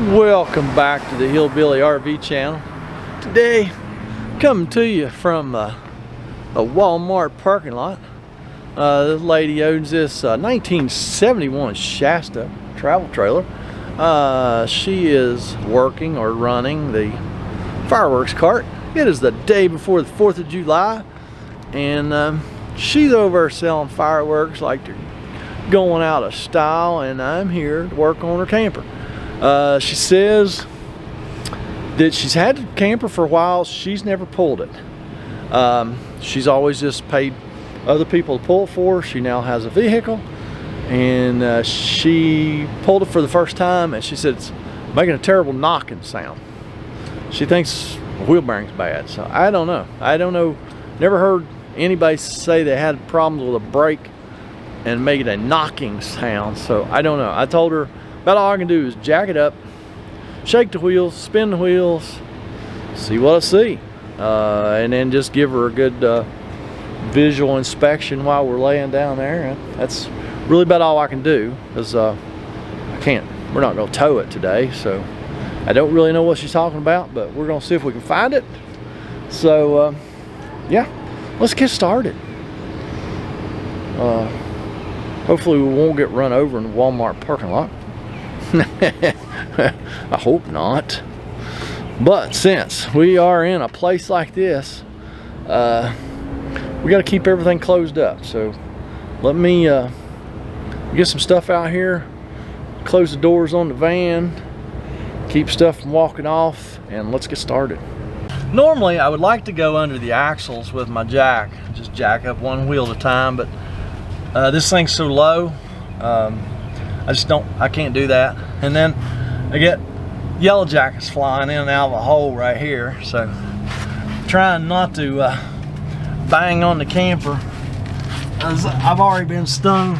Welcome back to the Hillbilly RV channel. Today, coming to you from a Walmart parking lot. This lady owns this 1971 Shasta travel trailer. She is working or running the fireworks cart. It is the day before the 4th of July, and she's over selling fireworks like they're going out of style, and I'm here to work on her camper. She says that she's had the camper for a while. She's never pulled it. She's always just paid other people to pull it for her. She now has a vehicle, and she pulled it for the first time, and she said it's making a terrible knocking sound. She thinks the wheel bearing's bad. So I don't know. Never heard anybody say they had problems with a brake and make it a knocking sound. So I don't know. I told her about all I can do is jack it up, shake the wheels, spin the wheels, see what I see, and then just give her a good visual inspection while we're laying down there. And that's really about all I can do, because we're not going to tow it today, so I don't really know what she's talking about, but we're going to see if we can find it. So yeah, let's get started. Hopefully we won't get run over in the Walmart parking lot. I hope not. But since we are in a place like this, we got to keep everything closed up. So let me get some stuff out here, close the doors on the van, keep stuff from walking off, and let's get started. Normally I would like to go under the axles with my jack, just jack up one wheel at a time, but this thing's so low, I can't do that. And then I get yellow jackets flying in and out of a hole right here, so trying not to bang on the camper. I've already been stung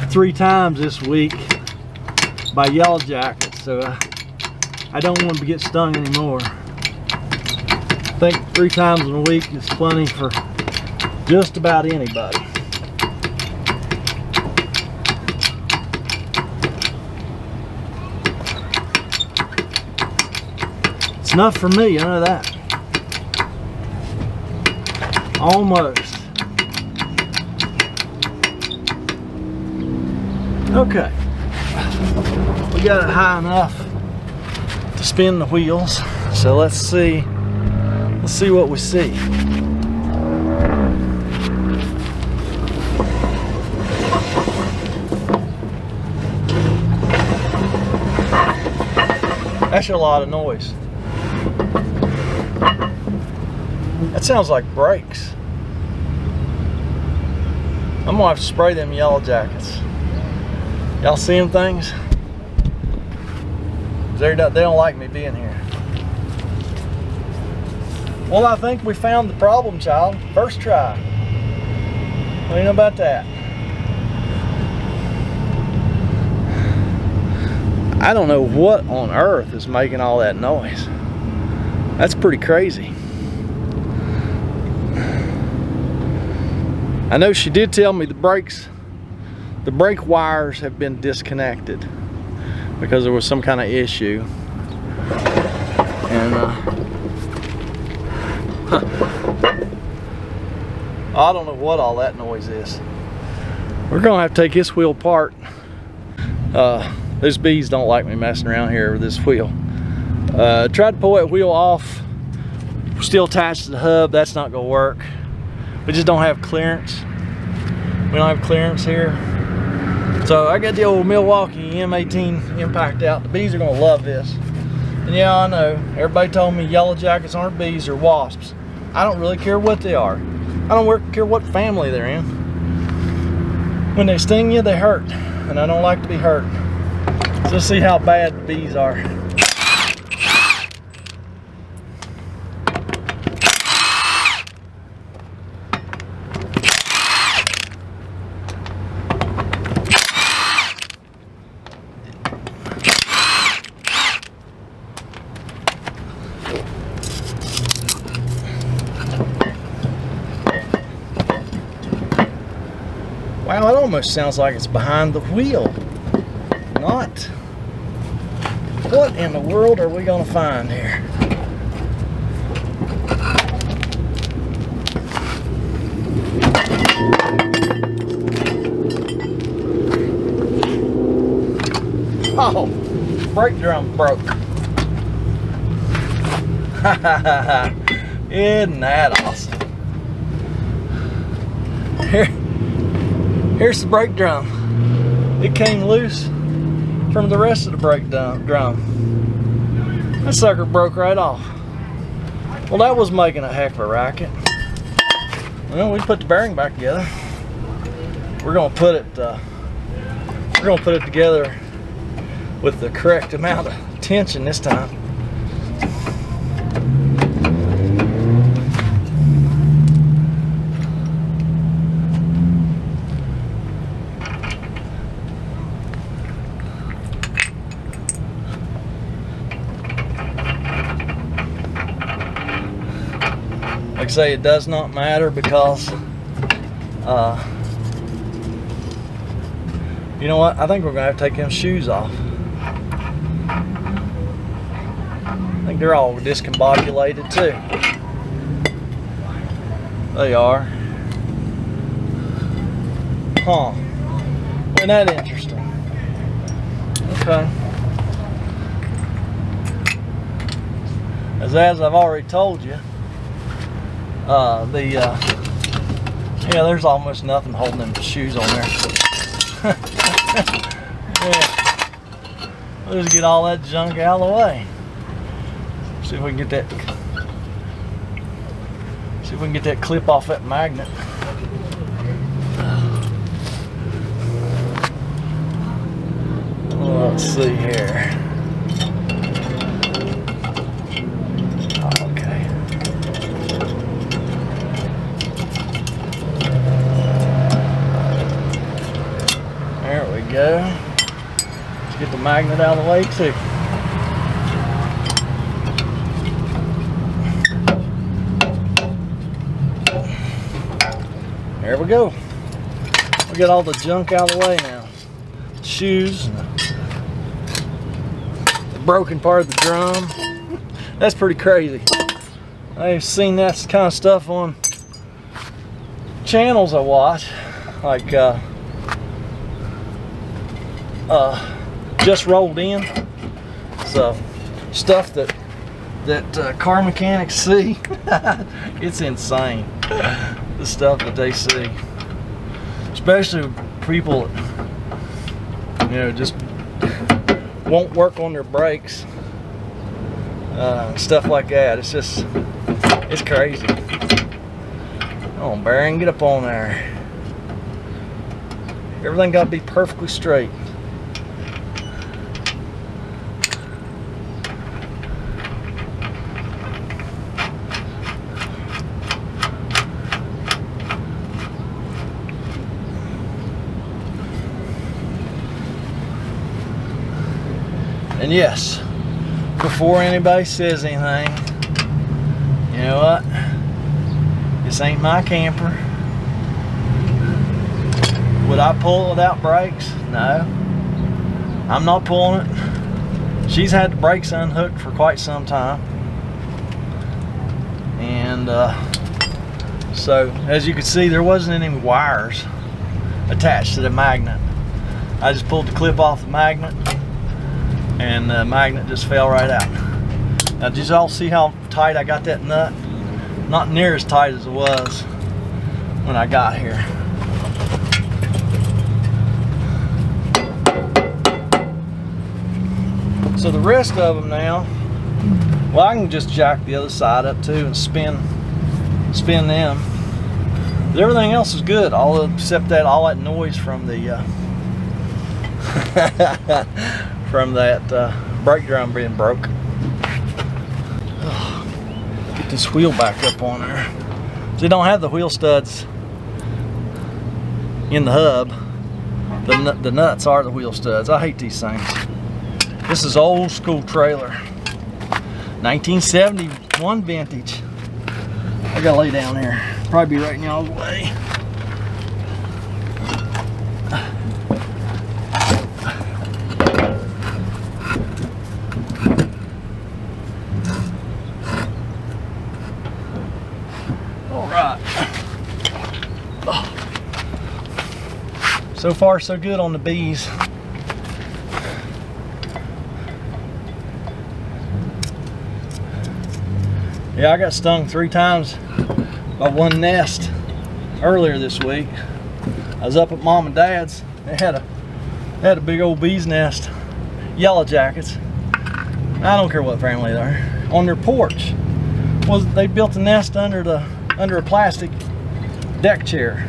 3 times this week by yellow jackets, so I don't want to get stung anymore. I think 3 times in a week is plenty for just about anybody. It's enough for me, I know that. Almost. Okay. We got it high enough to spin the wheels. So let's see what we see. That's a lot of noise. That sounds like brakes. I'm gonna have to spray them yellow jackets. Y'all see them things? They don't like me being here. Well, I think we found the problem, child. First try. What do you know about that? I don't know what on earth is making all that noise. That's pretty crazy. I know she did tell me the brake wires have been disconnected because there was some kind of issue. And I don't know what all that noise is. We're gonna have to take this wheel apart. Those bees don't like me messing around here with this wheel. Tried to pull that wheel off. We're still attached to the hub. That's not gonna work. We just don't have clearance. We don't have clearance here. So I got the old Milwaukee M18 impact out. The bees are gonna love this. And yeah, I know, everybody told me yellow jackets aren't bees, they're wasps. I don't really care what they are. I don't care what family they're in. When they sting you, they hurt. And I don't like to be hurt. So let's see how bad the bees are. Wow, it almost sounds like it's behind the wheel. Not. What in the world are we gonna find here? Oh, brake drum broke. Isn't that awesome? Here's the brake drum. It came loose from the rest of the brake drum. That sucker broke right off. Well, that was making a heck of a racket. Well, we put the bearing back together. We're gonna put it together with the correct amount of tension this time. Like I say, it does not matter because you know what? I think we're gonna have to take them shoes off. I think they're all discombobulated too. They are. Huh. Isn't that interesting? Okay. As I've already told you, yeah, there's almost nothing holding them shoes on there. Yeah. We'll just get all that junk out of the way. See if we can get that. See if we can get that clip off that magnet. Let's see here. Okay. There we go. Let's get the magnet out of the way too. There we go. We got all the junk out of the way now. Shoes, and the broken part of the drum. That's pretty crazy. I've seen that kind of stuff on channels I watch, like Just Rolled In. So stuff that car mechanics see. It's insane, the stuff that they see, especially people that, you know, just won't work on their brakes, stuff like that. It's just, it's crazy. Come on, bearing, get up on there. Everything got to be perfectly straight. And yes, before anybody says anything, you know what? This ain't my camper. Would I pull it without brakes? No. I'm not pulling it. She's had the brakes unhooked for quite some time. And so, as you can see, there wasn't any wires attached to the magnet. I just pulled the clip off the magnet, and the magnet just fell right out. Now, did you all see how tight I got that nut? Not near as tight as it was when I got here. So the rest of them now, well, I can just jack the other side up too and spin them. But everything else is good, except that all that noise from the from that brake drum being broke. Get this wheel back up on there. They don't have the wheel studs in the hub. The nuts are the wheel studs. I hate these things. This is old school trailer, 1971 vintage. I gotta lay down here. Probably be right in y'all's way. So far so good on the bees. Yeah, I got stung 3 times by one nest earlier this week. I was up at Mom and Dad's. They had a big old bee's nest, yellow jackets. I don't care what family they are. On their porch. Well, they built a nest under a plastic deck chair.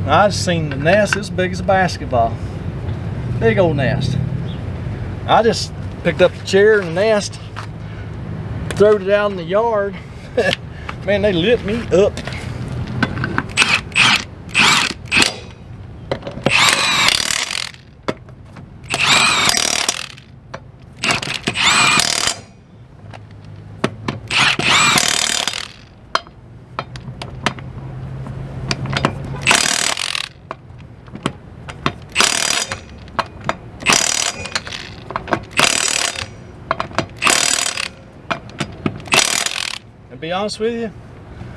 Now, I just seen the nest as big as a basketball. Big old nest. I just picked up the chair and the nest, throwed it out in the yard. Man, they lit me up. To be honest with you,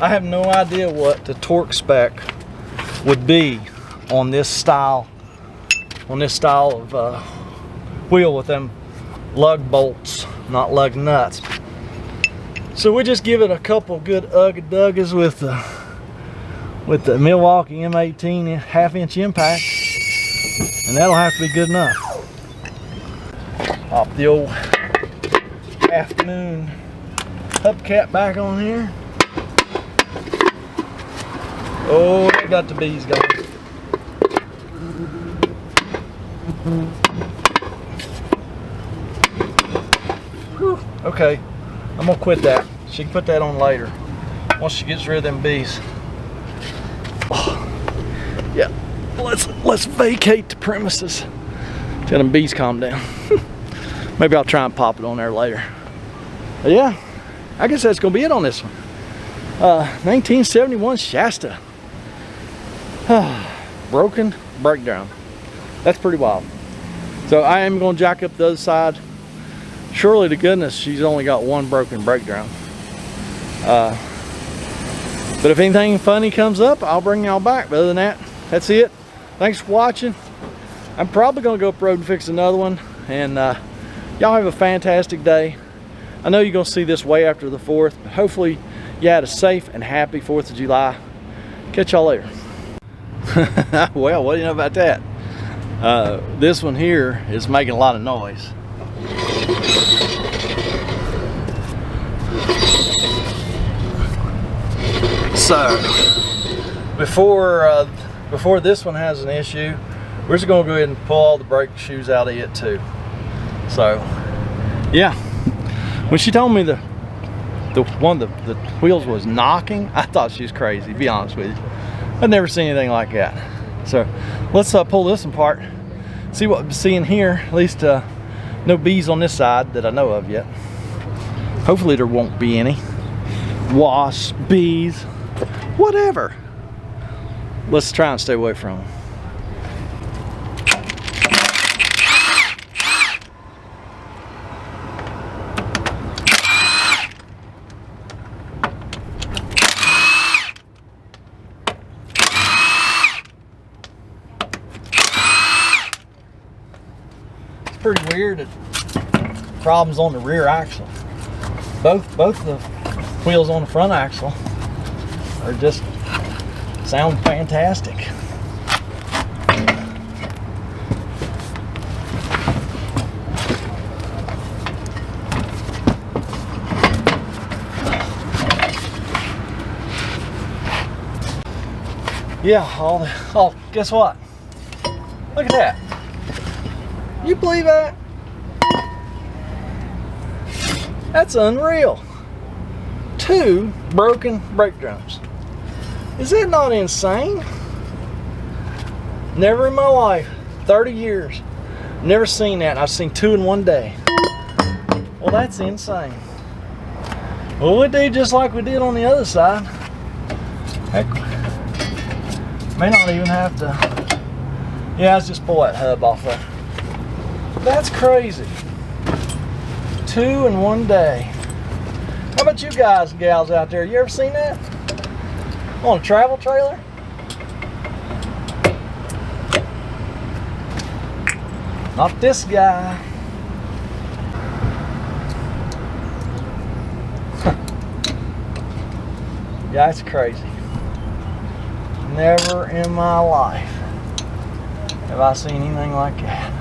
I have no idea what the torque spec would be on this style of wheel with them lug bolts, not lug nuts. So we just give it a couple good ugga-duggas with the Milwaukee M18 half-inch impact, and that'll have to be good enough. Pop the old half-moon hubcap back on here. Oh, they got the bees going. Whew. Okay, I'm gonna quit that. She can put that on later once she gets rid of them bees. Oh, yeah, let's vacate the premises till them bees calm down. Maybe I'll try and pop it on there later. But yeah, I guess that's gonna be it on this one. 1971 Shasta. Broken breakdown. That's pretty wild. So I am gonna jack up the other side. Surely to goodness she's only got one broken breakdown. But if anything funny comes up, I'll bring y'all back. But other than that, that's it. Thanks for watching. I'm probably gonna go up the road and fix another one. And y'all have a fantastic day. I know you're gonna see this way after the 4th, but hopefully you had a safe and happy 4th of July. Catch y'all later. Well, what do you know about that? This one here is making a lot of noise. So before this one has an issue, we're just gonna go ahead and pull all the brake shoes out of it too. So yeah, when she told me the wheels was knocking, I thought she was crazy, to be honest with you. I've never seen anything like that. So let's pull this apart, see what we see in here. At least no bees on this side that I know of yet. Hopefully there won't be any. Wasps, bees, whatever. Let's try and stay away from them. Pretty weird that problems on the rear axle. Both the wheels on the front axle are just sound fantastic. Yeah, oh, guess what? Look at that. You believe that? That's unreal. 2 broken brake drums. Is that not insane? Never in my life, 30 years, never seen that. I've seen 2 in one day. Well, that's insane. Well, we do just like we did on the other side. Heck, may not even have to. Yeah, let's just pull that hub off there. That's crazy. 2 in one day. How about you guys and gals out there? You ever seen that? On a travel trailer? Not this guy. Yeah, it's crazy. Never in my life have I seen anything like that.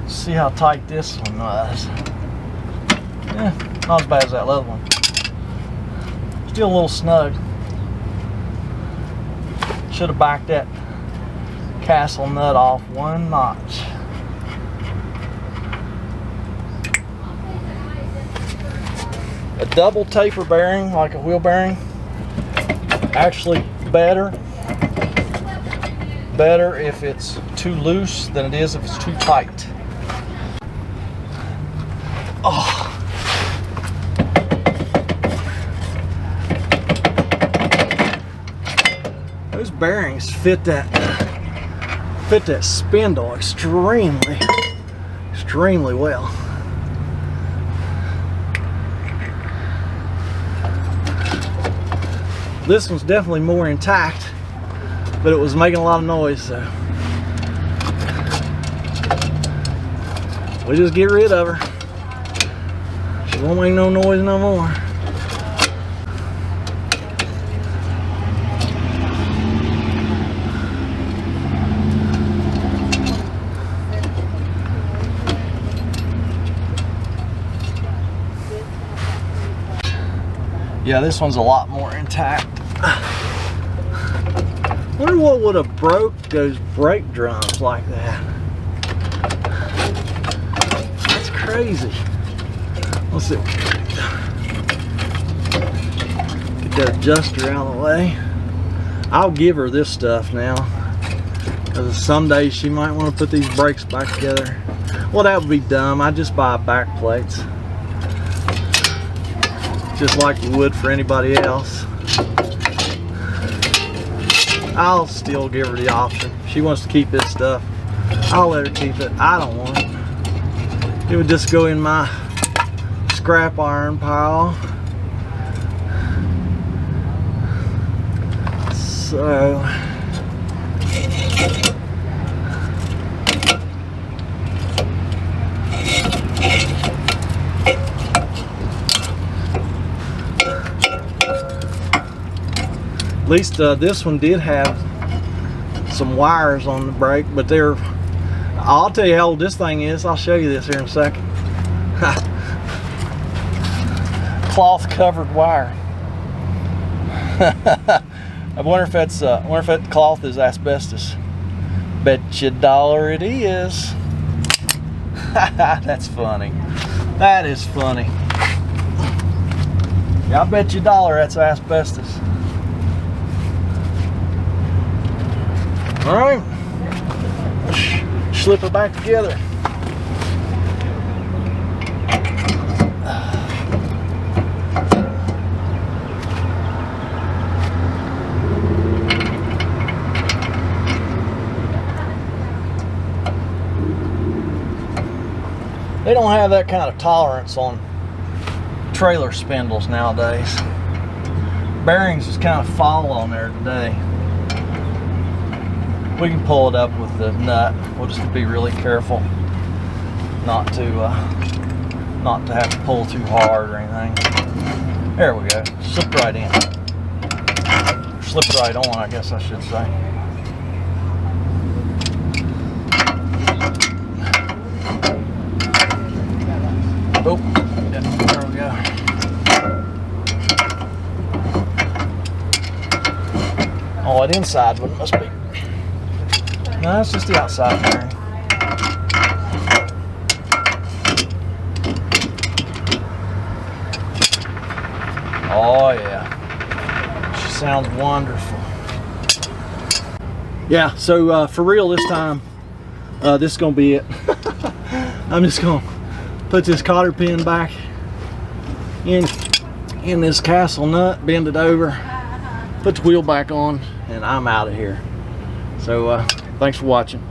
See how tight this one was. Yeah, not as bad as that other one. Still a little snug. Should have backed that castle nut off one notch. A double taper bearing, like a wheel bearing, actually better if it's too loose than it is if it's too tight. Oh. Those bearings fit that spindle extremely well. This one's definitely more intact, but it was making a lot of noise, so we just get rid of her. She won't make no noise no more. Yeah, this one's a lot more intact. Wonder what would have broke those brake drums like that. That's crazy. Let's see. Get that adjuster out of the way. I'll give her this stuff now, because someday she might want to put these brakes back together. Well, that would be dumb. I just buy back plates, just like you would for anybody else. I'll still give her the option. If she wants to keep this stuff, I'll let her keep it. I don't want it. It would just go in my scrap iron pile. So at least this one did have some wires on the brake, but they're, I'll tell you how old this thing is. I'll show you this here in a second. Cloth covered wire. I wonder if that's that cloth is asbestos. Bet you $1 it is. That's funny. That is funny. Yeah, I bet you $1 that's asbestos. All right, slip her back together. They don't have that kind of tolerance on trailer spindles nowadays. Bearings just kind of fall on there today. We can pull it up with the nut. We'll just be really careful not to have to pull too hard or anything. There we go. Slipped right in. Slipped right on, I guess I should say. Oh, yeah, there we go. Oh, that inside one must be. No, that's just the outside bearing. Oh yeah, she sounds wonderful. Yeah, so for real this time, this is gonna be it. I'm just gonna put this cotter pin back in this castle nut, bend it over, put the wheel back on, and I'm out of here. So thanks for watching.